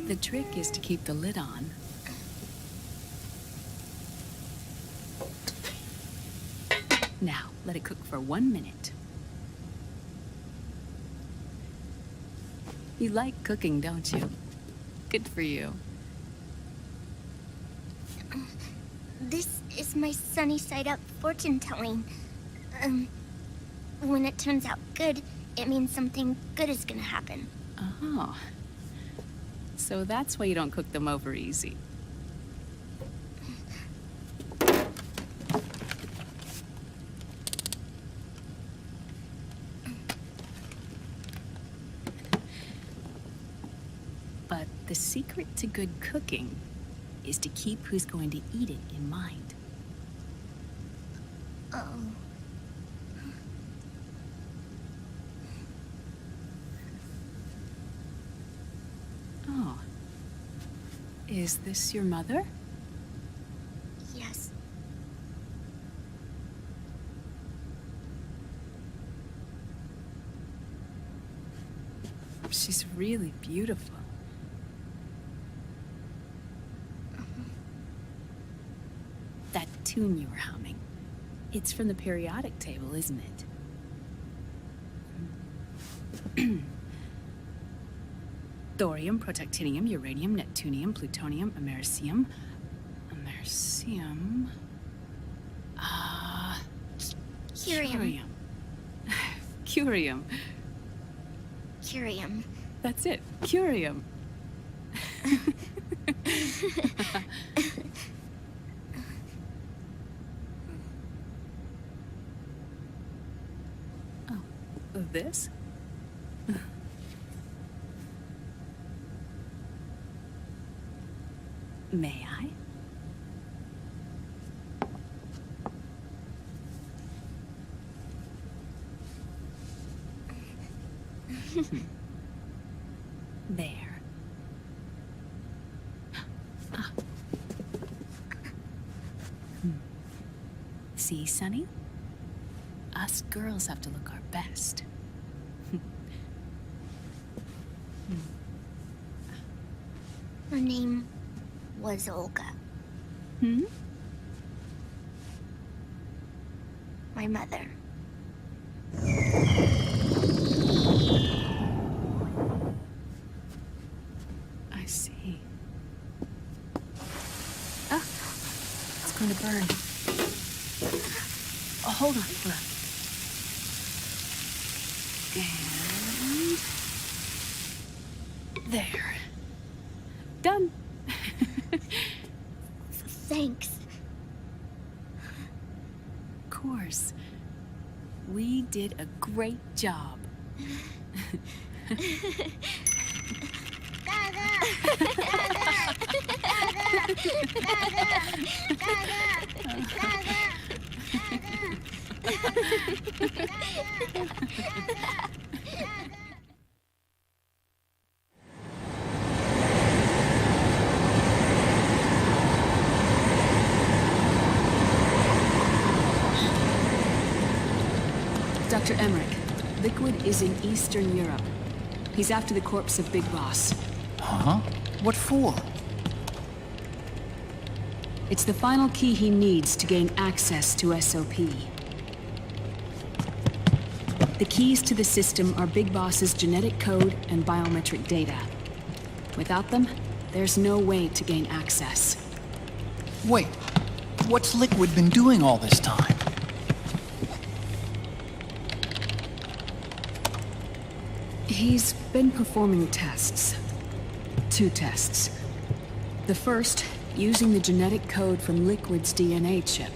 The trick is to keep the lid on. Now, let it cook for 1 minute. You like cooking, don't you? Good for you. This is my sunny side up fortune telling. When it turns out good, it means something good is gonna happen. Oh. So that's why you don't cook them over easy. But the secret to good cooking is to keep who's going to eat it in mind. Oh. Oh. Is this your mother? Yes. She's really beautiful. That tune you were humming, it's from the periodic table, isn't it? Thorium, protactinium, uranium, neptunium, plutonium, americium. Curium. Curium. Curium. That's it, curium. Oh, this? May I? There. Ah. See, Sonny? Us girls have to look our best. Her name was Olga. Hmm? My mother. I see. Ah! It's going to burn. Oh, hold on. Hold on. And... there. Done. Thanks. Of course. We did a great job. Dr. Emmerich, Liquid is in Eastern Europe. He's after the corpse of Big Boss. Huh? What for? It's the final key he needs to gain access to SOP. The keys to the system are Big Boss's genetic code and biometric data. Without them, there's no way to gain access. Wait, what's Liquid been doing all this time? He's been performing tests. 2 tests. The first, using the genetic code from Liquid's DNA chip.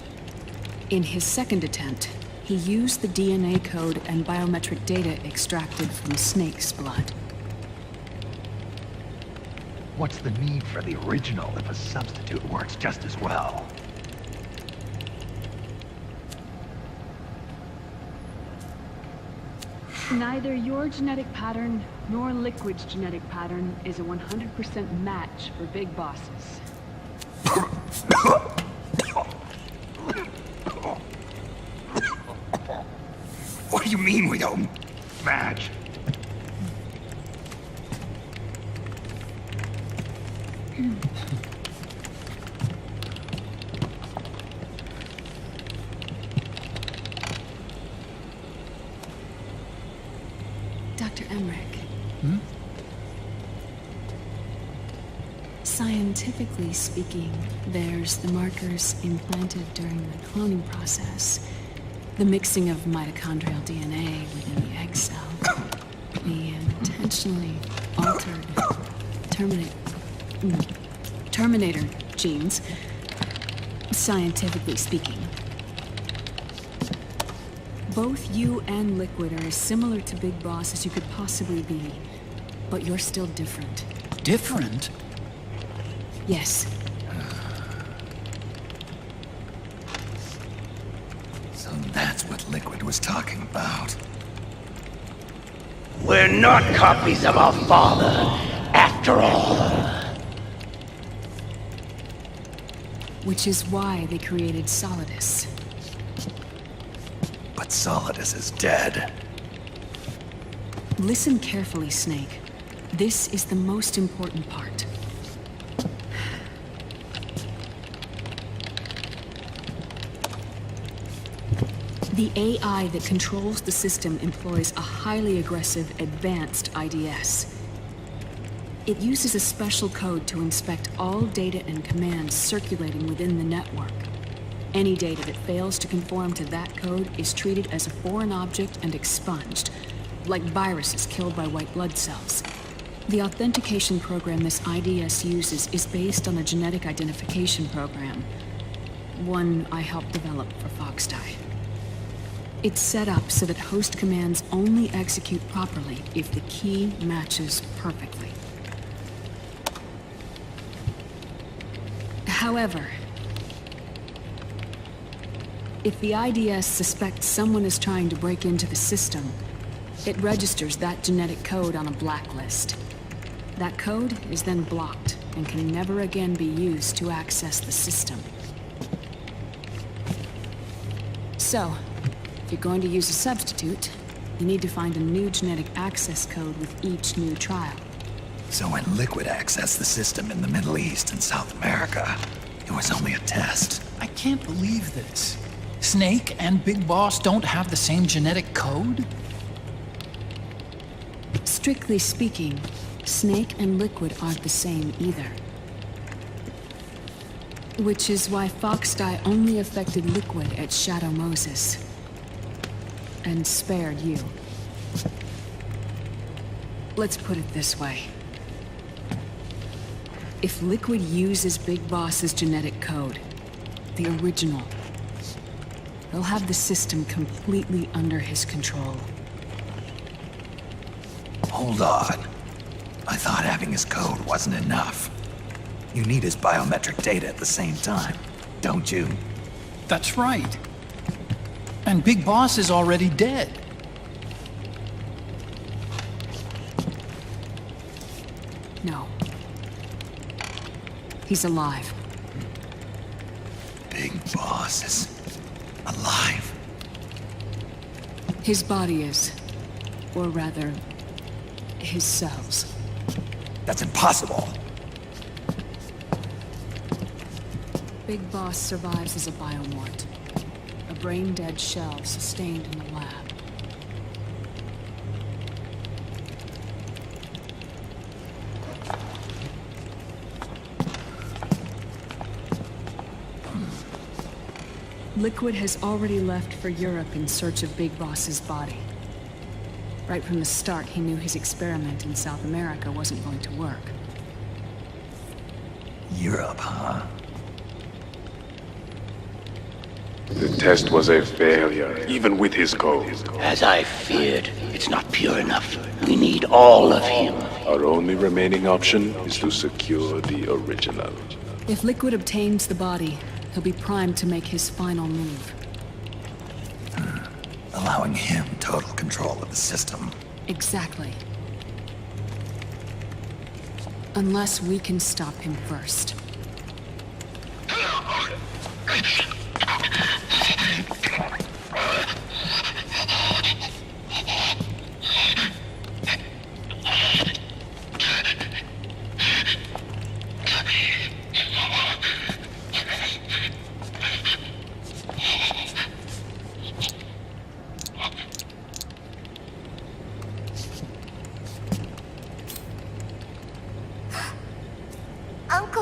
In his second attempt, he used the DNA code and biometric data extracted from Snake's blood. What's the need for the original if a substitute works just as well? Neither your genetic pattern nor Liquid's genetic pattern is a 100% match for Big Bosses. What do you mean we don't match? Dr. Emmerich. Hmm? Scientifically speaking, there's the markers implanted during the cloning process, the mixing of mitochondrial DNA within the egg cell, the intentionally altered Terminator genes, scientifically speaking. Both you and Liquid are as similar to Big Boss as you could possibly be, but you're still different. Different? Yes. So that's what Liquid was talking about. We're not copies of our father, after all. Which is why they created Solidus. But Solidus is dead. Listen carefully, Snake. This is the most important part. The AI that controls the system employs a highly aggressive, advanced IDS. It uses a special code to inspect all data and commands circulating within the network. Any data that fails to conform to that code is treated as a foreign object and expunged, like viruses killed by white blood cells. The authentication program this IDS uses is based on a genetic identification program, one I helped develop for Foxdie. It's set up so that host commands only execute properly if the key matches perfectly. However, if the IDS suspects someone is trying to break into the system, it registers that genetic code on a blacklist. That code is then blocked and can never again be used to access the system. So, if you're going to use a substitute, you need to find a new genetic access code with each new trial. So when Liquid accessed the system in the Middle East and South America, it was only a test. I can't believe this. Snake and Big Boss don't have the same genetic code? Strictly speaking, Snake and Liquid aren't the same either. Which is why Foxdie only affected Liquid at Shadow Moses. And spared you. Let's put it this way. If Liquid uses Big Boss's genetic code, the original, he'll have the system completely under his control. Hold on. I thought having his code wasn't enough. You need his biometric data at the same time, don't you? That's right. And Big Boss is already dead. No. He's alive. Big Boss is alive. His body is. Or rather, his cells. That's impossible. Big Boss survives as a biomort. A brain-dead shell sustained in the lab. Liquid has already left for Europe in search of Big Boss's body. Right from the start, he knew his experiment in South America wasn't going to work. Europe, huh? The test was a failure, even with his code. As I feared, it's not pure enough. We need all of him. Our only remaining option is to secure the original. If Liquid obtains the body, he'll be primed to make his final move. Allowing him total control of the system. Exactly. Unless we can stop him first.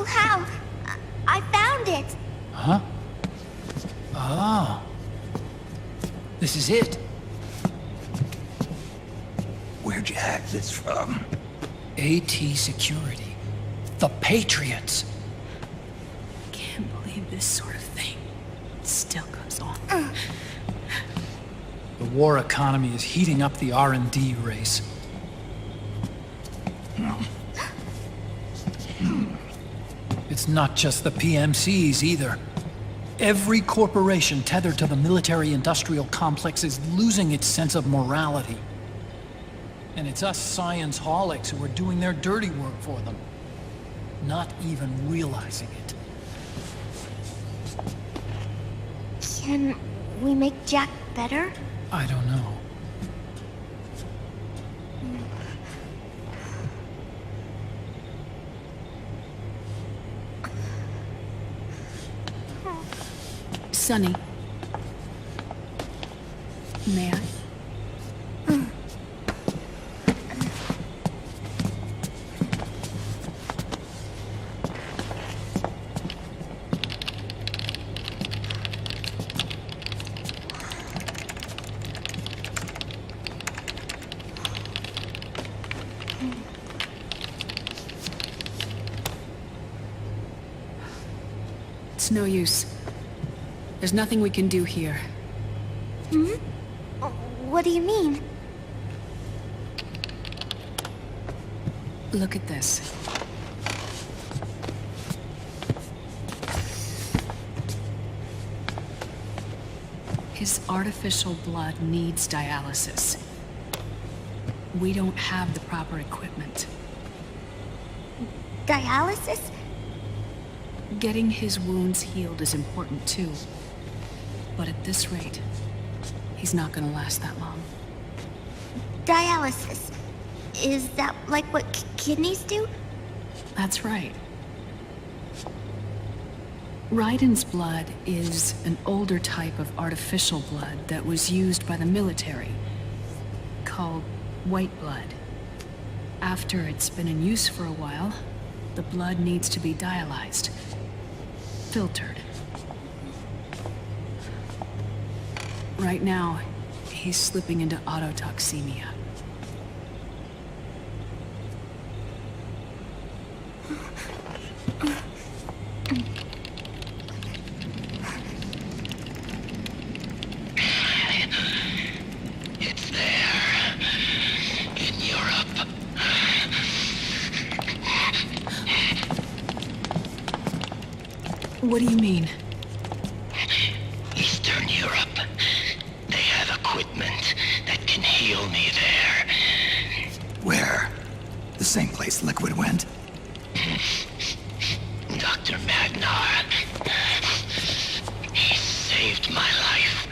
Uncle Hal, I found it. Huh? Oh. This is it. Where'd you hack this from? AT Security. The Patriots. Can't believe this sort of thing still goes on. The war economy is heating up the R&D race. It's not just the PMCs either. Every corporation tethered to the military-industrial complex is losing its sense of morality. And it's us science-holics who are doing their dirty work for them, not even realizing it. Can we make Jack better? I don't know. Sonny. May I? It's no use. There's nothing we can do here. Hmm? What do you mean? Look at this. His artificial blood needs dialysis. We don't have the proper equipment. Dialysis? Getting his wounds healed is important too. But at this rate, he's not gonna last that long. Dialysis. Is that like what kidneys do? That's right. Raiden's blood is an older type of artificial blood that was used by the military, called white blood. After it's been in use for a while, the blood needs to be dialyzed, filtered. Right now, he's slipping into autotoxemia. It's there. In Europe. What do you mean? Eastern Europe. They have equipment that can heal me there. Where? The same place Liquid went? Dr. Magnar. He saved my life.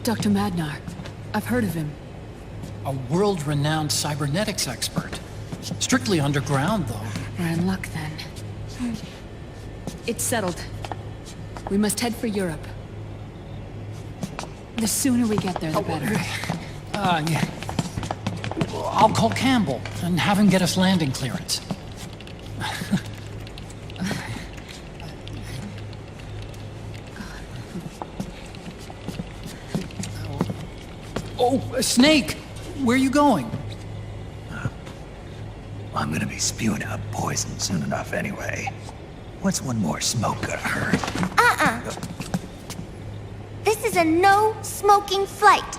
Dr. Madnar. I've heard of him. A world-renowned cybernetics expert. Strictly underground, though. We're in luck then. It's settled. We must head for Europe. The sooner we get there, the better. Yeah. I'll call Campbell and have him get us landing clearance. Oh, Snake! Where are you going? I'm gonna be spewing out poison soon enough anyway. What's one more smoke gonna hurt? This is a no-smoking flight.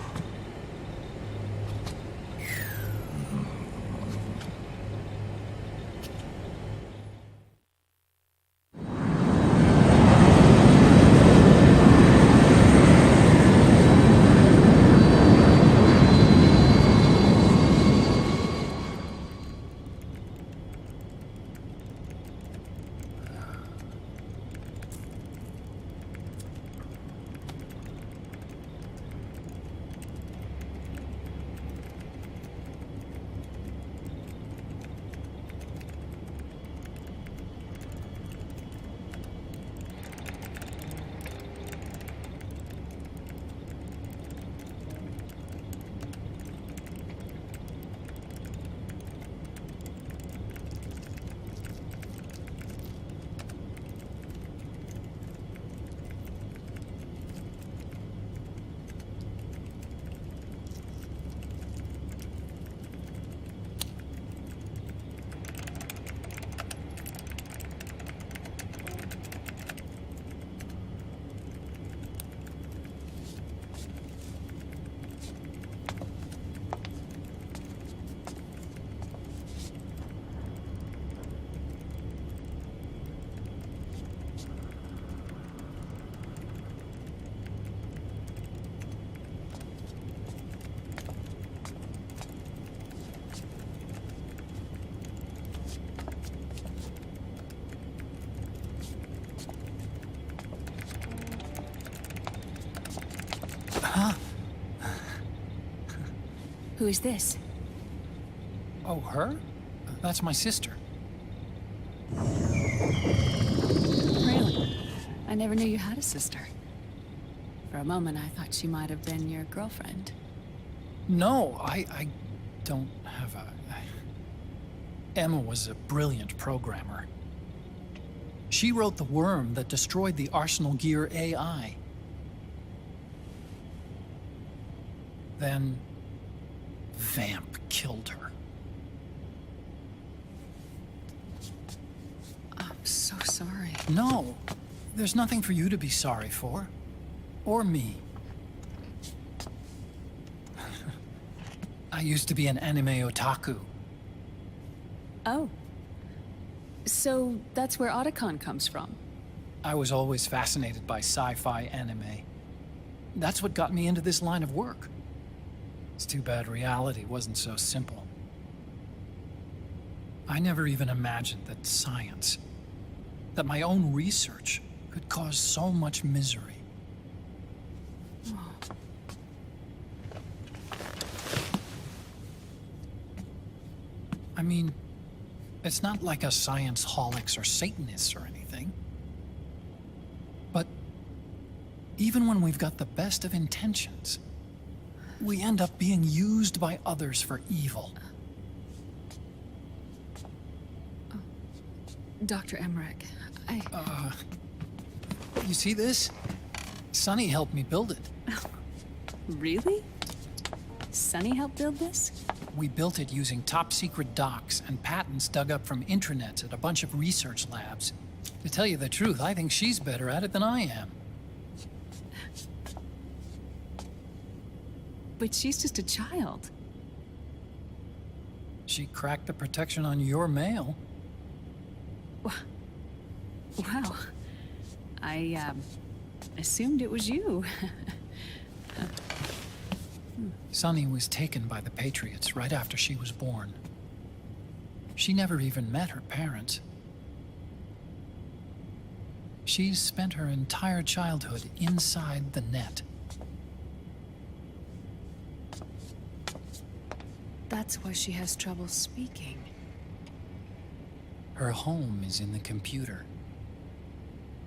Who is this? Oh, her? That's my sister. Really? I never knew you had a sister. For a moment, I thought she might have been your girlfriend. No, I don't have a... Emma was a brilliant programmer. She wrote the worm that destroyed the Arsenal Gear AI. Then... Vamp killed her. I'm so sorry. No, there's nothing for you to be sorry for. Or me. I used to be an anime otaku. Oh. So that's where Otacon comes from. I was always fascinated by sci-fi anime. That's what got me into this line of work. It's too bad reality wasn't so simple. I never even imagined that science, that my own research, could cause so much misery. I mean, it's not like us science holics or Satanists or anything. But even when we've got the best of intentions, we end up being used by others for evil. Dr. Emmerich, You see this? Sonny helped me build it. Really? Sonny helped build this? We built it using top-secret docs and patents dug up from intranets at a bunch of research labs. To tell you the truth, I think she's better at it than I am. But she's just a child. She cracked the protection on your mail. Wow. I, assumed it was you. Sunny was taken by the Patriots right after she was born. She never even met her parents. She's spent her entire childhood inside the net. That's why she has trouble speaking. Her home is in the computer.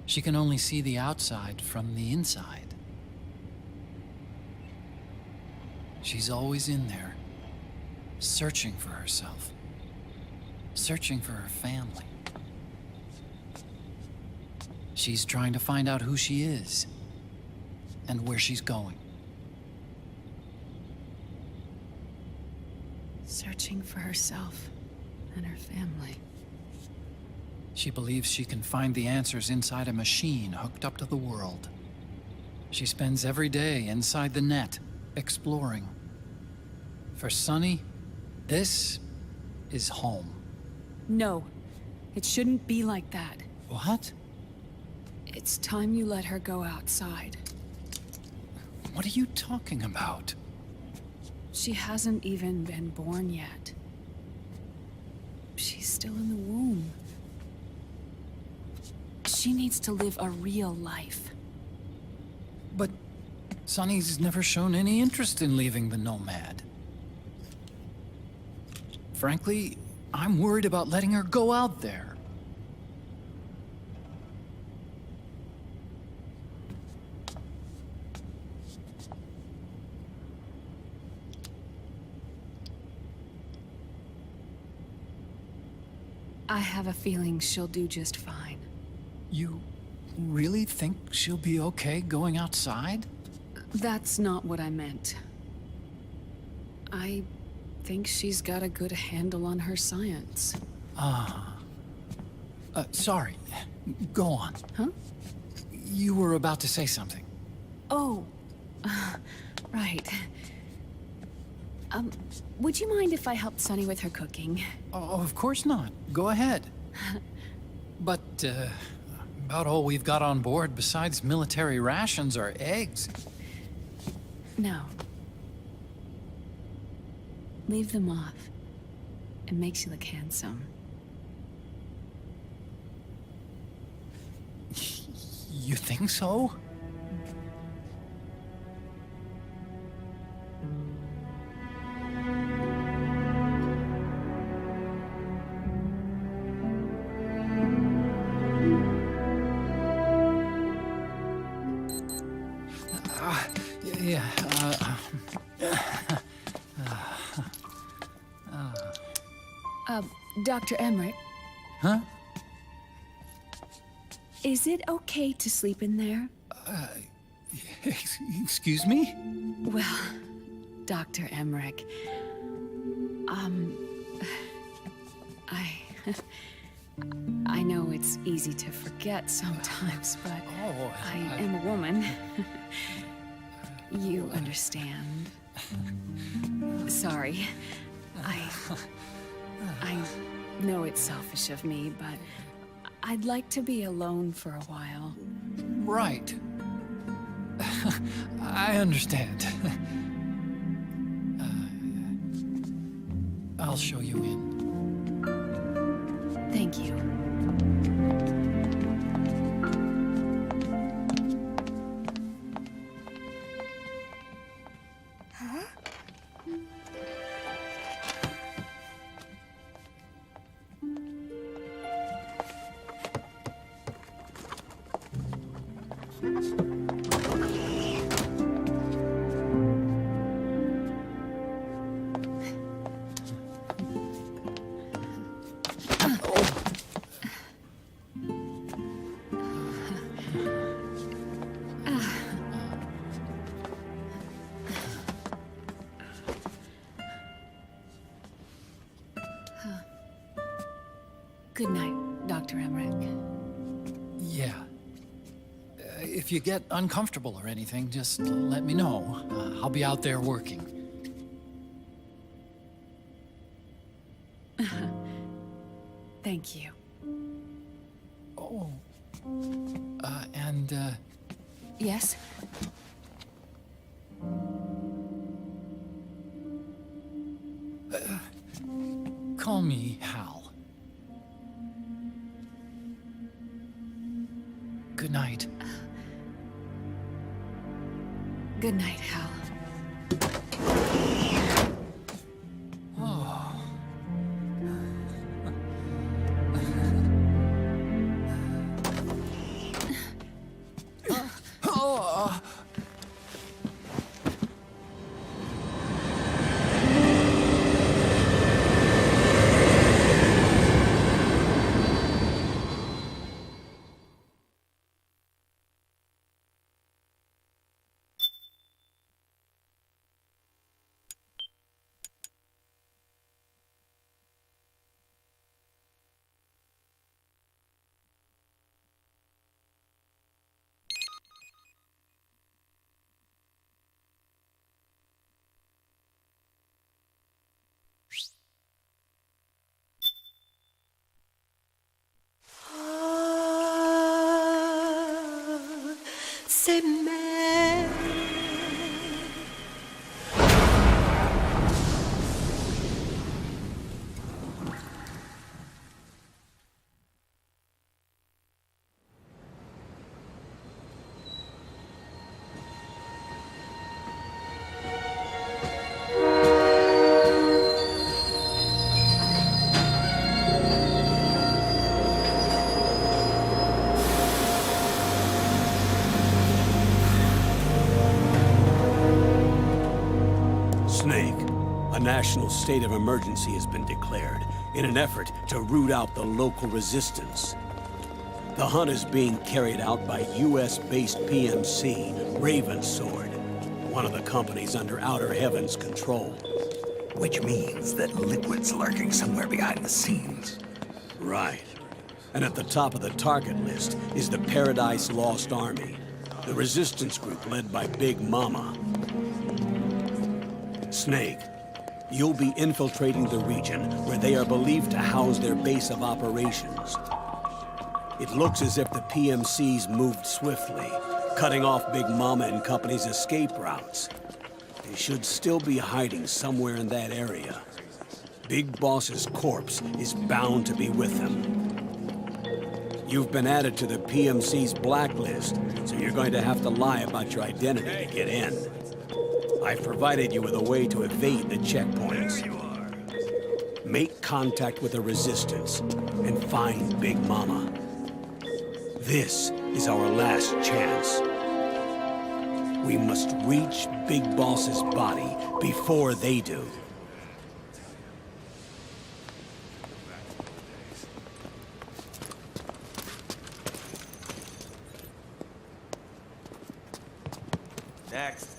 She can only see the outside from the inside. She's always in there, searching for herself, searching for her family. She's trying to find out who she is and where she's going. Searching for herself and her family. She believes she can find the answers inside a machine hooked up to the world. She spends every day inside the net, exploring. For Sunny, this is home. No, it shouldn't be like that. What? It's time you let her go outside. What are you talking about? She hasn't even been born yet. She's still in the womb. She needs to live a real life. But Sunny's never shown any interest in leaving the Nomad. Frankly, I'm worried about letting her go out there. I have a feeling she'll do just fine. You really think she'll be okay going outside? That's not what I meant. I think she's got a good handle on her science. Sorry. Go on. Huh? You were about to say something. Oh, right. Would you mind if I helped Sunny with her cooking? Oh, of course not. Go ahead. But, about all we've got on board besides military rations are eggs. No. Leave them off. It makes you look handsome. You think so? Yeah, Dr. Emmerich, huh? is it okay to sleep in there? Excuse me? Well, Dr. Emmerich, I know it's easy to forget sometimes, but I am a woman. You understand. Sorry. I know it's selfish of me, but I'd like to be alone for a while. Right. I understand. I'll show you in. Thank you. Good night, Dr. Emmerich. Yeah. If you get uncomfortable or anything, just let me know. I'll be out there working. Thank you. Oh. Yes? Call me Hal. Good night. Good night, Hal. C'est mère. A national state of emergency has been declared in an effort to root out the local resistance. The hunt is being carried out by US-based PMC, Ravensword, one of the companies under Outer Heaven's control. Which means that Liquid's lurking somewhere behind the scenes. Right. And at the top of the target list is the Paradise Lost Army, the resistance group led by Big Mama. Snake, you'll be infiltrating the region where they are believed to house their base of operations. It looks as if the PMCs moved swiftly, cutting off Big Mama and company's escape routes. They should still be hiding somewhere in that area. Big Boss's corpse is bound to be with them. You've been added to the PMC's blacklist, so you're going to have to lie about your identity to get in. I've provided you with a way to evade the checkpoints. Make contact with the Resistance and find Big Mama. This is our last chance. We must reach Big Boss's body before they do. Next.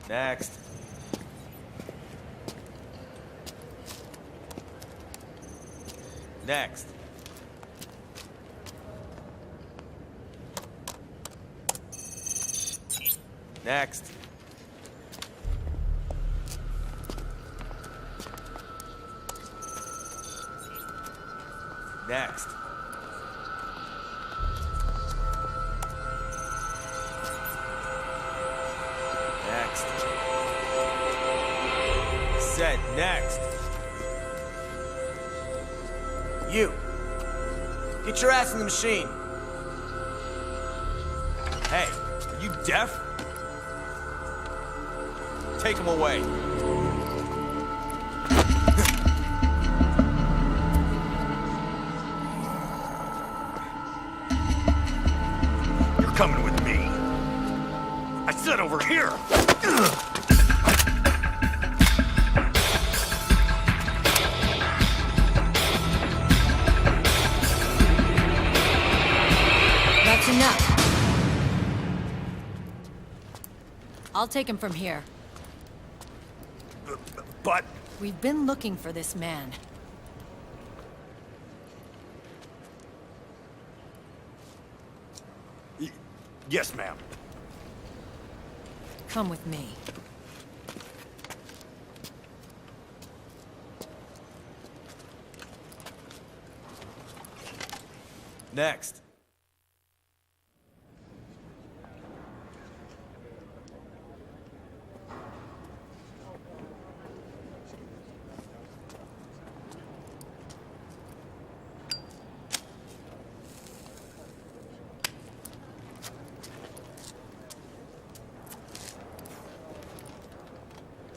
Next. Next. Next. Next. Next. Said next. You. Get your ass in the machine. Hey, are you deaf? Take him away. You're coming with me. I said over here. That's enough. I'll take him from here. But... We've been looking for this man. Yes, ma'am. Come with me. Next.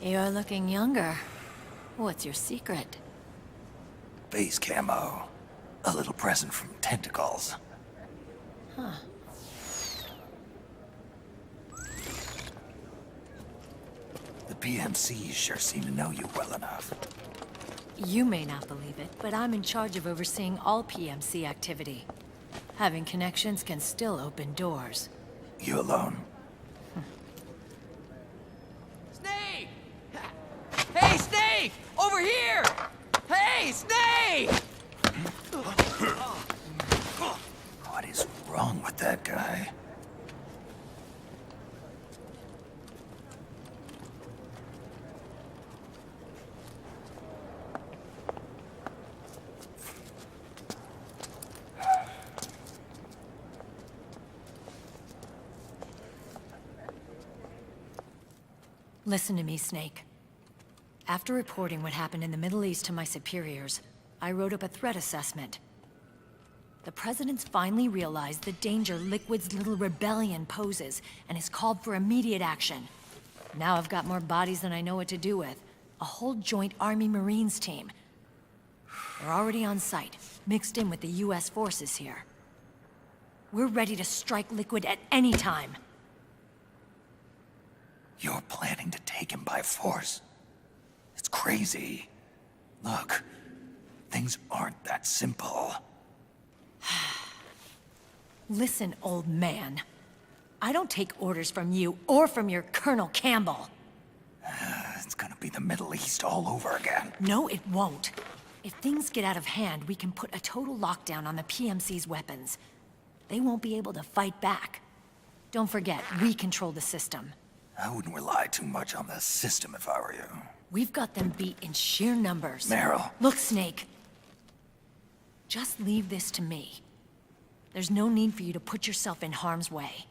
You're looking younger. What's your secret? Base camo. A little present from Tentacles. Huh. The PMCs sure seem to know you well enough. You may not believe it, but I'm in charge of overseeing all PMC activity. Having connections can still open doors. You alone? Snake! Hey, Snake! Over here! Hey, Snake! What is wrong with that guy? Listen to me, Snake. After reporting what happened in the Middle East to my superiors, I wrote up a threat assessment. The President's finally realized the danger Liquid's little rebellion poses and has called for immediate action. Now I've got more bodies than I know what to do with. A whole joint Army-Marines team. They're already on site, mixed in with the US forces here. We're ready to strike Liquid at any time. You're planning to take him by force? It's crazy. Look, things aren't that simple. Listen, old man. I don't take orders from you or from your Colonel Campbell. It's gonna be the Middle East all over again. No, it won't. If things get out of hand, we can put a total lockdown on the PMC's weapons. They won't be able to fight back. Don't forget, we control the system. I wouldn't rely too much on the system if I were you. We've got them beat in sheer numbers. Meryl. Look, Snake. Just leave this to me. There's no need for you to put yourself in harm's way.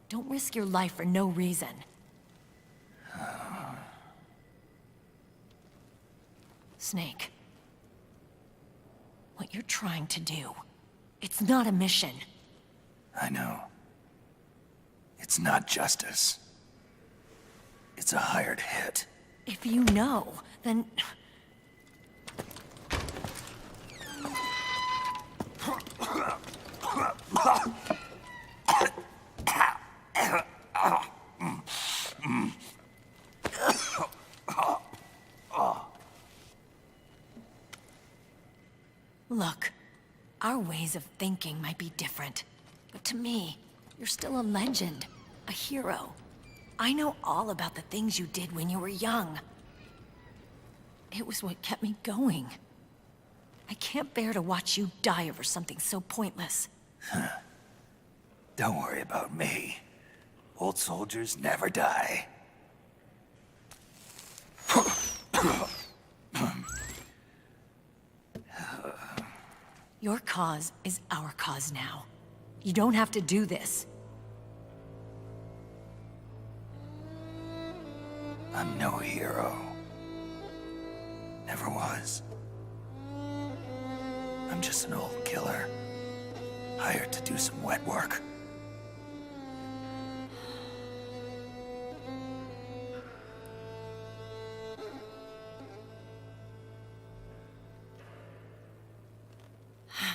Don't risk your life for no reason. Snake. What you're trying to do, it's not a mission. I know. It's not justice. It's a hired hit. If you know, then... Look, our ways of thinking might be different, but to me, you're still a legend, a hero. I know all about the things you did when you were young. It was what kept me going. I can't bear to watch you die over something so pointless. Don't worry about me. Old soldiers never die. Your cause is our cause now. You don't have to do this. I'm no hero. Never was. I'm just an old killer, hired to do some wet work.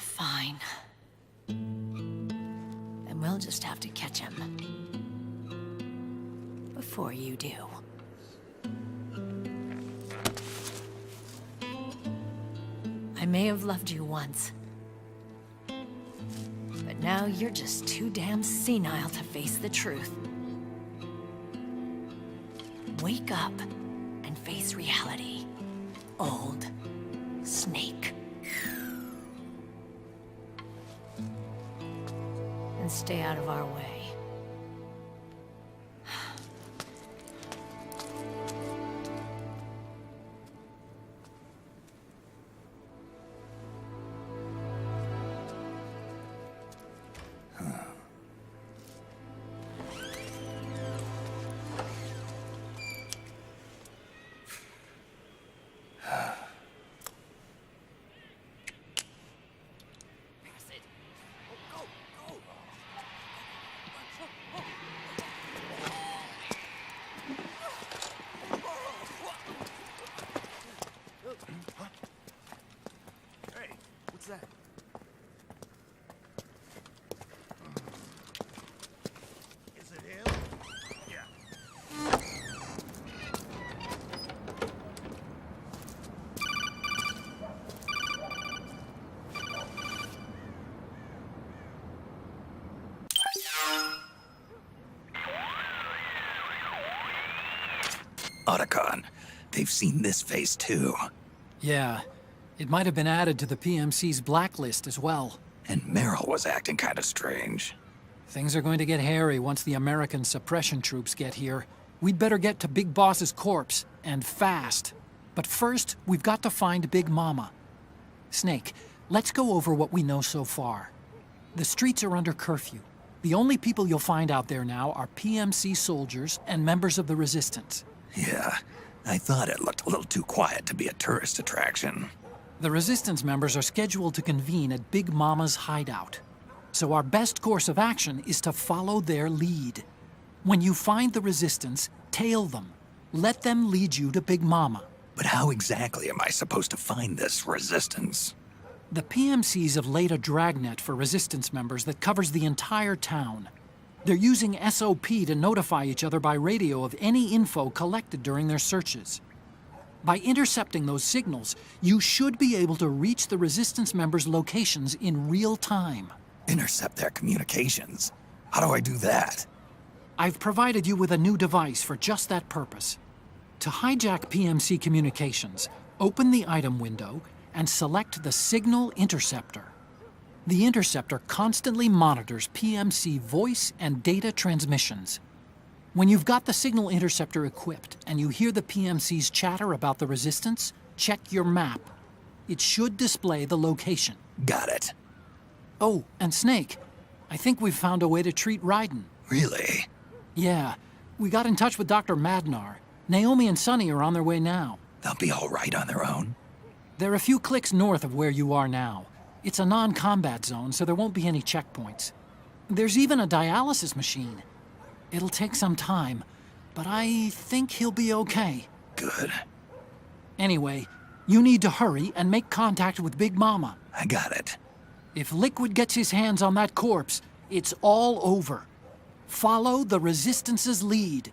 Fine. Then we'll just have to catch him. Before you do. I may have loved you once. But now you're just too damn senile to face the truth. Wake up and face reality. Old Snake. And stay out of our way. Otacon, they've seen this face too. Yeah, it might have been added to the PMC's blacklist as well. And Meryl was acting kind of strange. Things are going to get hairy once the American suppression troops get here. We'd better get to Big Boss's corpse, and fast. But first, we've got to find Big Mama. Snake, let's go over what we know so far. The streets are under curfew. The only people you'll find out there now are PMC soldiers and members of the Resistance. Yeah, I thought it looked a little too quiet to be a tourist attraction. The Resistance members are scheduled to convene at Big Mama's hideout. So our best course of action is to follow their lead. When you find the Resistance, tail them. Let them lead you to Big Mama. But how exactly am I supposed to find this Resistance? The PMCs have laid a dragnet for Resistance members that covers the entire town. They're using SOP to notify each other by radio of any info collected during their searches. By intercepting those signals, you should be able to reach the Resistance members' locations in real time. Intercept their communications? How do I do that? I've provided you with a new device for just that purpose. To hijack PMC communications, open the item window and select the Signal Interceptor. The interceptor constantly monitors PMC voice and data transmissions. When you've got the Signal Interceptor equipped and you hear the PMC's chatter about the Resistance, check your map. It should display the location. Got it. Oh, and Snake, I think we've found a way to treat Raiden. Really? Yeah, we got in touch with Dr. Madnar. Naomi and Sonny are on their way now. They'll be all right on their own? They're a few clicks north of where you are now. It's a non-combat zone, so there won't be any checkpoints. There's even a dialysis machine. It'll take some time, but I think he'll be okay. Good. Anyway, you need to hurry and make contact with Big Mama. I got it. If Liquid gets his hands on that corpse, it's all over. Follow the Resistance's lead.